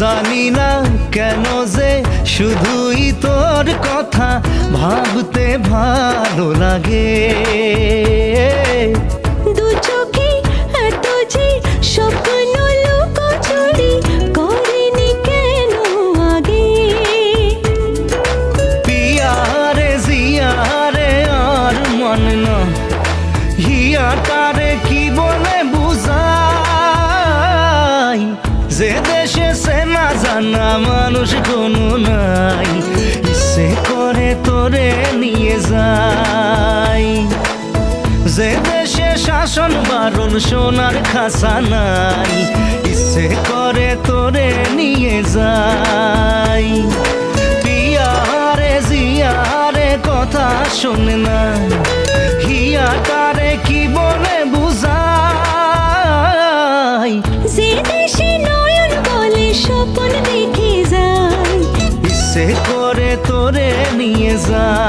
জানি না কেন যে শুধুই তোর কথা ভাবতে ভালো লাগে। দু চোখে এত যে স্বপ্ন লুকোচুরি করেনি কেন আগে। পিয়ারে জিয়ারে আর মন না হিয়াটারে কি বলে বুঝাই, যে দেশে সে না জানা মানুষ কোনো নাই, ইচ্ছে করে তোরে নিয়ে যাই। যে দেশে শাসন বারণ সোনার খাসা নাই, ইচ্ছে করে তোরে নিয়ে যাই। পিয়ারে জিয়ারে কথা শোনে না হিয়াটারে কি বলে বুঝাই, যে দেশে নয়ন বলে স্বপ্ন দেখে যায়, ইচ্ছে করে তোরে নিয়ে যাই।